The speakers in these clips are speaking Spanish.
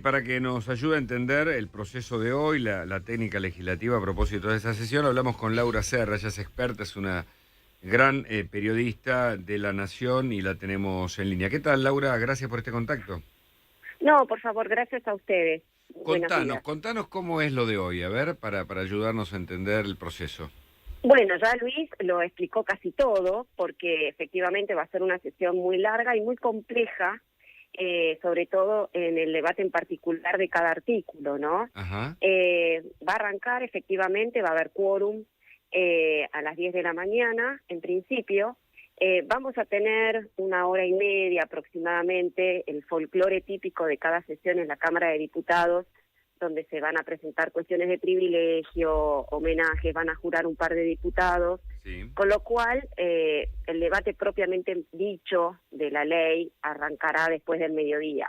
Para que nos ayude a entender el proceso de hoy, la técnica legislativa a propósito de esa sesión, hablamos con Laura Serra, ella es experta, es una gran periodista de La Nación y la tenemos en línea. ¿Qué tal, Laura? Gracias por este contacto. No, por favor, gracias a ustedes. Buenos días. Contanos cómo es lo de hoy, a ver, para ayudarnos a entender el proceso. Bueno, ya Luis lo explicó casi todo, porque efectivamente va a ser una sesión muy larga y muy compleja, sobre todo en el debate en particular de cada artículo, ¿no? Ajá. Va a arrancar, efectivamente, va a haber quórum a las 10 de la mañana, en principio. Vamos a tener 1 hora y media aproximadamente, el folclore típico de cada sesión en la Cámara de Diputados, donde se van a presentar cuestiones de privilegio, homenajes, van a jurar un par de diputados, Sí. con lo cual el debate propiamente dicho de la ley arrancará después del mediodía.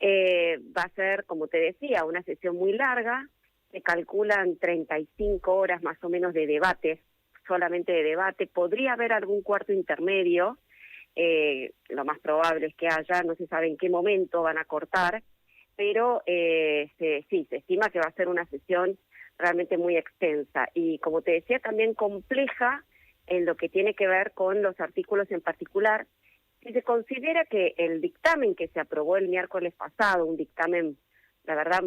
Va a ser, como te decía, una sesión muy larga, se calculan 35 horas más o menos de debate, solamente de debate, podría haber algún cuarto intermedio, lo más probable es que haya, no se sabe en qué momento van a cortar, pero se estima que va a ser una sesión realmente muy extensa y, como te decía, también compleja en lo que tiene que ver con los artículos en particular. Si se considera que el dictamen que se aprobó el miércoles pasado, un dictamen, la verdad,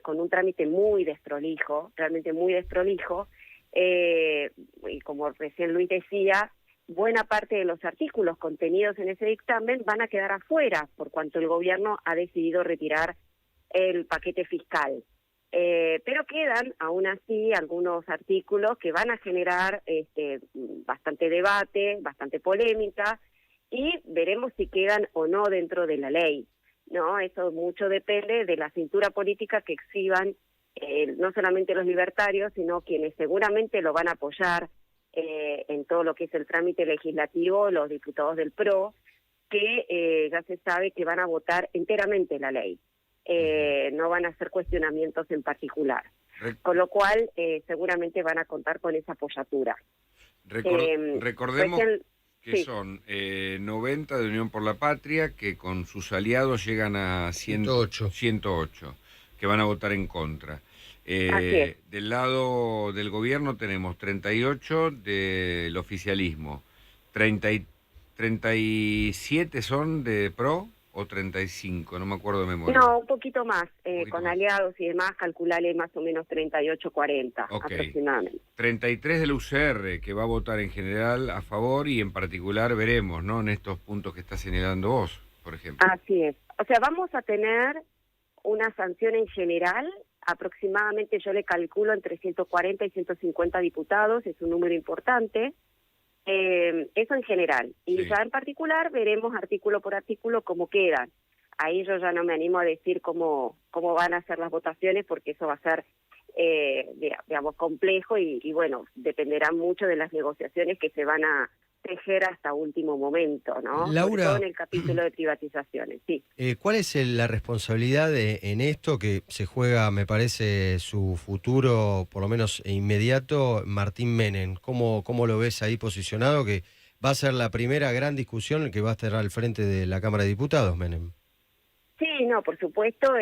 con un trámite muy desprolijo, realmente muy desprolijo, y como recién Luis decía, buena parte de los artículos contenidos en ese dictamen van a quedar afuera, por cuanto el gobierno ha decidido retirar el paquete fiscal. Pero quedan, aún así, algunos artículos que van a generar bastante debate, bastante polémica, y veremos si quedan o no dentro de la ley, ¿no? Eso mucho depende de la cintura política que exhiban no solamente los libertarios, sino quienes seguramente lo van a apoyar en todo lo que es el trámite legislativo, los diputados del PRO, que ya se sabe que van a votar enteramente la ley. No van a hacer cuestionamientos en particular. Con lo cual, seguramente van a contar con esa apoyatura. Recordemos que sí. son 90 de Unión por la Patria, que con sus aliados llegan a 108, que van a votar en contra. Así es. Del lado del gobierno tenemos 38 del oficialismo, 37 son de PRO o 35, no me acuerdo de memoria. No, un poquito más, con más. aliados y demás, calcularle más o menos 38, 40 aproximadamente. 33 del UCR, que va a votar en general a favor y en particular veremos, ¿no? En estos puntos que está señalando vos, por ejemplo. Así es. O sea, vamos a tener una sanción en general, aproximadamente yo le calculo entre 140 y 150 diputados, es un número importante. Eso en general. Y Sí. ya en particular veremos artículo por artículo cómo quedan. Ahí yo ya no me animo a decir cómo van a ser las votaciones, porque eso va a ser, digamos, complejo y bueno, dependerá mucho de las negociaciones que se van a tejer hasta último momento, ¿no? Sobre todo Laura, en el capítulo de privatizaciones, sí. ¿cuál es la responsabilidad en esto que se juega, me parece, su futuro, por lo menos inmediato, Martín Menem? ¿Cómo lo ves ahí posicionado? Que va a ser la primera gran discusión que va a estar al frente de la Cámara de Diputados, Menem. Sí, no, por supuesto,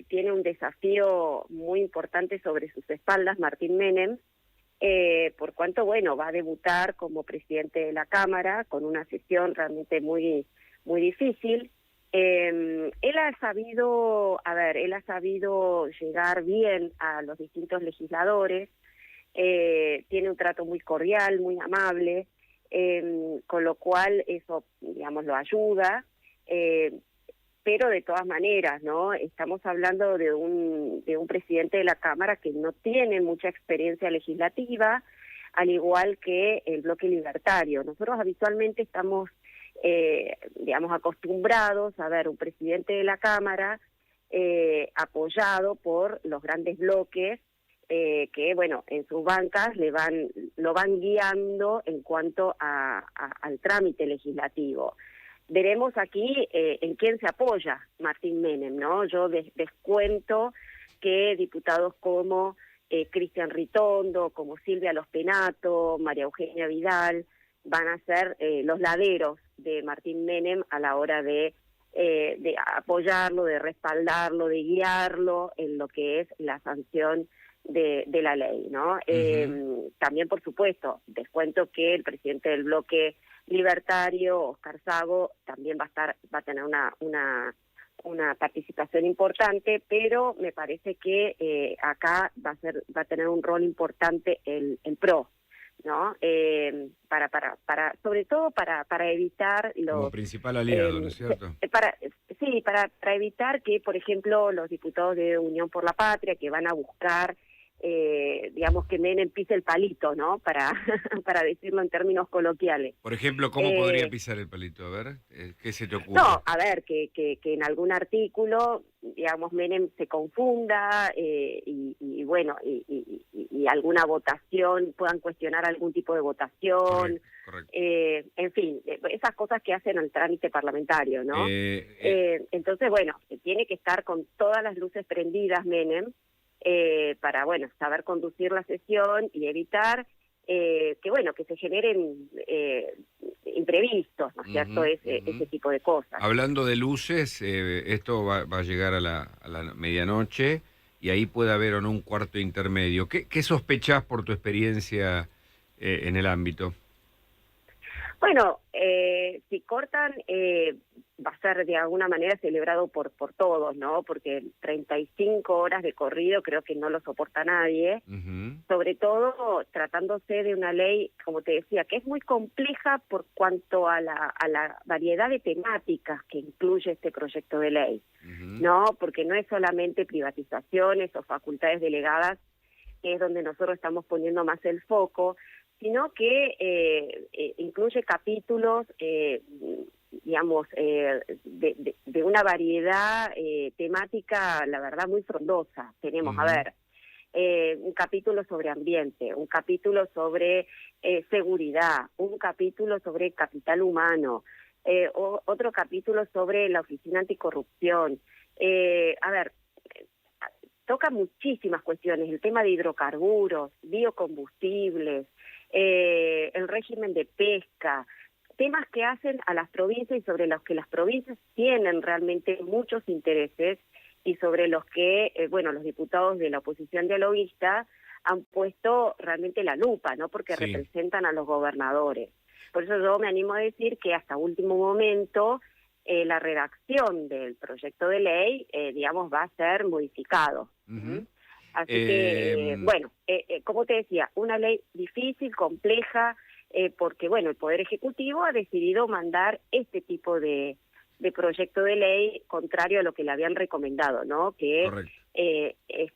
tiene un desafío muy importante sobre sus espaldas Martín Menem, por cuanto, bueno, va a debutar como presidente de la Cámara con una sesión realmente muy, muy difícil. Él ha sabido llegar bien a los distintos legisladores, tiene un trato muy cordial, muy amable, con lo cual eso, digamos, lo ayuda. Pero de todas maneras, ¿no? Estamos hablando de un presidente de la Cámara que no tiene mucha experiencia legislativa, al igual que el bloque libertario. Nosotros habitualmente estamos, digamos, acostumbrados a ver un presidente de la Cámara apoyado por los grandes bloques que, bueno, en sus bancas lo van guiando en cuanto al trámite legislativo. Veremos aquí en quién se apoya Martín Menem, ¿no? Yo descuento que diputados como Cristian Ritondo, como Silvia Los Penato, María Eugenia Vidal, van a ser los laderos de Martín Menem a la hora de de apoyarlo, de respaldarlo, de guiarlo en lo que es la sanción de la ley, ¿no? También, por supuesto, les cuento que el presidente del bloque libertario, Oscar Sago, también va a tener una participación importante, pero me parece que acá va a tener un rol importante el PRO, ¿no? Sobre todo para evitar como principal aliado, ¿no es cierto? Para evitar que, por ejemplo, los diputados de Unión por la Patria, que van a buscar digamos, que Menem pise el palito, ¿no? Para decirlo en términos coloquiales. Por ejemplo, ¿cómo podría pisar el palito? A ver, ¿qué se te ocurre? No, a ver, que en algún artículo, digamos, Menem se confunda y bueno, y alguna votación, puedan cuestionar algún tipo de votación. Correcto. En fin, esas cosas que hacen al trámite parlamentario, ¿no? Entonces, bueno, tiene que estar con todas las luces prendidas Menem, para, bueno, saber conducir la sesión y evitar que se generen imprevistos, ¿no es cierto? Ese tipo de cosas. Hablando de luces, esto va a llegar a la medianoche y ahí puede haber o no un cuarto intermedio. ¿Qué sospechás por tu experiencia en el ámbito? Bueno, si cortan, va a ser de alguna manera celebrado por todos, ¿no? Porque 35 horas de corrido creo que no lo soporta nadie, sobre todo tratándose de una ley, como te decía, que es muy compleja por cuanto a la variedad de temáticas que incluye este proyecto de ley, ¿no? Porque no es solamente privatizaciones o facultades delegadas, que es donde nosotros estamos poniendo más el foco, sino que incluye capítulos, digamos, de una variedad temática, la verdad, muy frondosa. Tenemos, a ver, un capítulo sobre ambiente, un capítulo sobre seguridad, un capítulo sobre capital humano, otro capítulo sobre la Oficina Anticorrupción. A ver, toca muchísimas cuestiones, el tema de hidrocarburos, biocombustibles, el régimen de pesca, temas que hacen a las provincias y sobre los que las provincias tienen realmente muchos intereses y sobre los que, los diputados de la oposición dialoguista han puesto realmente la lupa, ¿no? Porque representan a los gobernadores. Por eso yo me animo a decir que hasta último momento la redacción del proyecto de ley, va a ser modificado. Así que, como te decía, una ley difícil, compleja, porque, el Poder Ejecutivo ha decidido mandar este tipo de proyecto de ley contrario a lo que le habían recomendado, ¿no? Que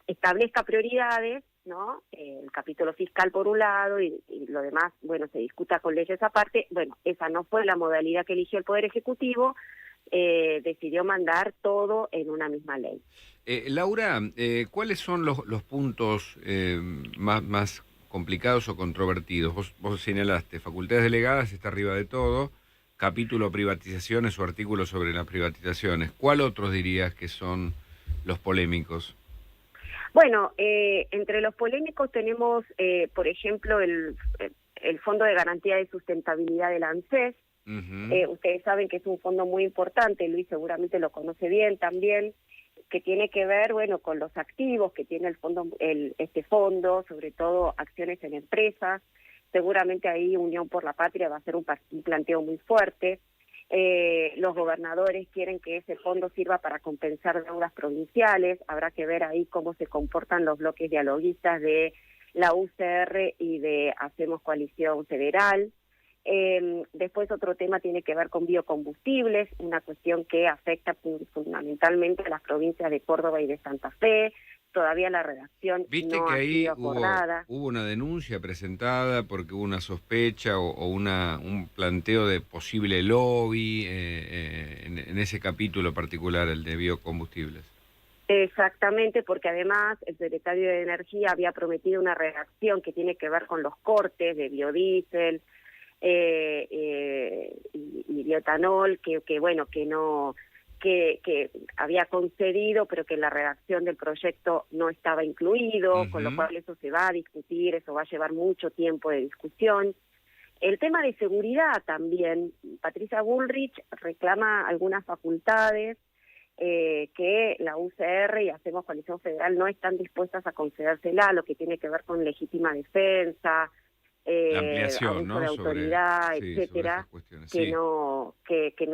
establezca prioridades, ¿no? El capítulo fiscal por un lado y lo demás, se discuta con leyes aparte. Esa no fue la modalidad que eligió el Poder Ejecutivo, decidió mandar todo en una misma ley. Laura, ¿cuáles son los puntos más complicados o controvertidos? Vos señalaste, facultades delegadas está arriba de todo, capítulo privatizaciones o artículos sobre las privatizaciones. ¿Cuál otros dirías que son los polémicos? Bueno, entre los polémicos tenemos, por ejemplo, el Fondo de Garantía de Sustentabilidad del ANSES. Ustedes saben que es un fondo muy importante, Luis seguramente lo conoce bien también, que tiene que ver, con los activos que tiene este fondo, sobre todo acciones en empresas. Seguramente ahí Unión por la Patria va a ser un planteo muy fuerte. Los gobernadores quieren que ese fondo sirva para compensar deudas provinciales. Habrá que ver ahí cómo se comportan los bloques dialoguistas de la UCR y de Hacemos Coalición Federal. Después otro tema tiene que ver con biocombustibles, una cuestión que afecta fundamentalmente a las provincias de Córdoba y de Santa Fe. Todavía la redacción no ha sido acordada. Hubo una denuncia presentada porque hubo una sospecha o un planteo de posible lobby en ese capítulo particular, el de biocombustibles. Exactamente, porque además el secretario de Energía había prometido una redacción que tiene que ver con los cortes de biodiesel y bioetanol, que había concedido, pero que en la redacción del proyecto no estaba incluido, con lo cual eso se va a discutir, eso va a llevar mucho tiempo de discusión. El tema de seguridad también, Patricia Bullrich reclama algunas facultades que la UCR y Hacemos Coalición Federal no están dispuestas a concedérsela, lo que tiene que ver con legítima defensa, La ampliación, abuso ¿no? de autoridad, sobre etcétera, esas cuestiones. que Sí, no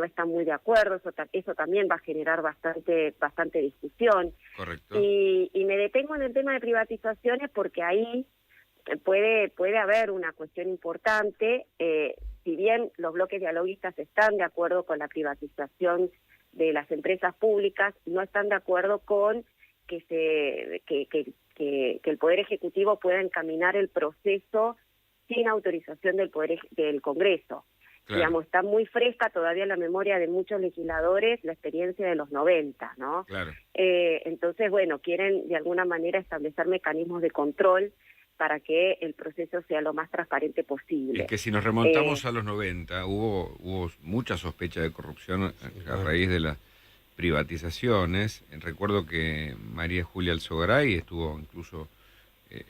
están muy de acuerdo. Eso también va a generar bastante discusión. correcto. Y me detengo en el tema de privatizaciones porque ahí puede haber una cuestión importante. Si bien los bloques dialoguistas están de acuerdo con la privatización de las empresas públicas, no están de acuerdo con que el Poder Ejecutivo pueda encaminar el proceso sin autorización del Congreso. Claro. Digamos, está muy fresca todavía en la memoria de muchos legisladores la experiencia de los 90, ¿no? Claro. Entonces, bueno, quieren de alguna manera establecer mecanismos de control para que el proceso sea lo más transparente posible. Es que si nos remontamos a los 90, hubo mucha sospecha de corrupción a raíz de las privatizaciones. Recuerdo que María Julia Alzogaray estuvo incluso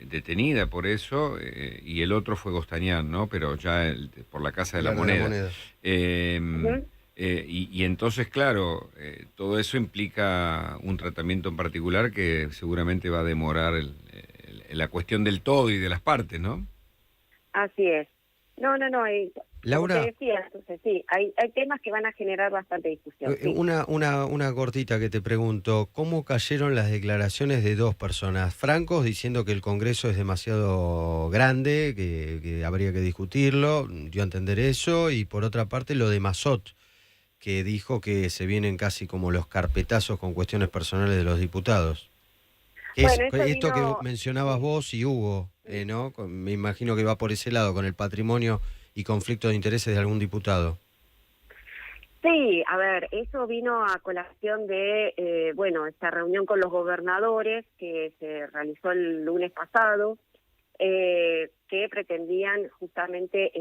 detenida por eso, y el otro fue Gostañán, ¿no? Pero ya por la Casa de la Moneda. Y entonces, claro, todo eso implica un tratamiento en particular que seguramente va a demorar la cuestión del todo y de las partes, ¿no? Así es. No, Laura, como te decía, entonces sí, hay temas que van a generar bastante discusión. Sí. una cortita que te pregunto, ¿cómo cayeron las declaraciones de dos personas? Francos diciendo que el Congreso es demasiado grande, que habría que discutirlo, dio a entender eso, y por otra parte lo de Massot, que dijo que se vienen casi como los carpetazos con cuestiones personales de los diputados. Bueno, Esto que mencionabas vos y Hugo, ¿no? Me imagino que va por ese lado, con el patrimonio y conflicto de intereses de algún diputado. Sí, a ver, eso vino a colación de, esta reunión con los gobernadores que se realizó el lunes pasado, que pretendían justamente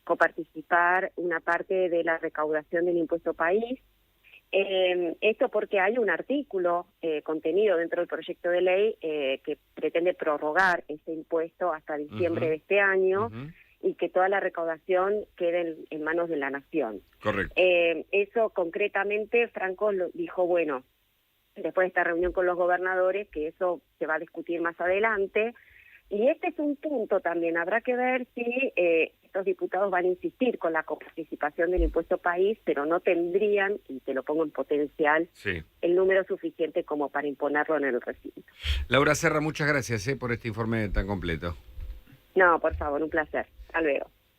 coparticipar una parte de la recaudación del impuesto país. Esto porque hay un artículo contenido dentro del proyecto de ley que pretende prorrogar ese impuesto hasta diciembre de este año y que toda la recaudación quede en manos de la nación. Correcto. Eso concretamente Franco dijo, bueno, después de esta reunión con los gobernadores, que eso se va a discutir más adelante. Y este es un punto también, habrá que ver si estos diputados van a insistir con la coparticipación del impuesto país, pero no tendrían, y te lo pongo en potencial, el número suficiente como para imponerlo en el recinto. Laura Serra, muchas gracias por este informe tan completo. No, por favor, un placer. Hasta luego.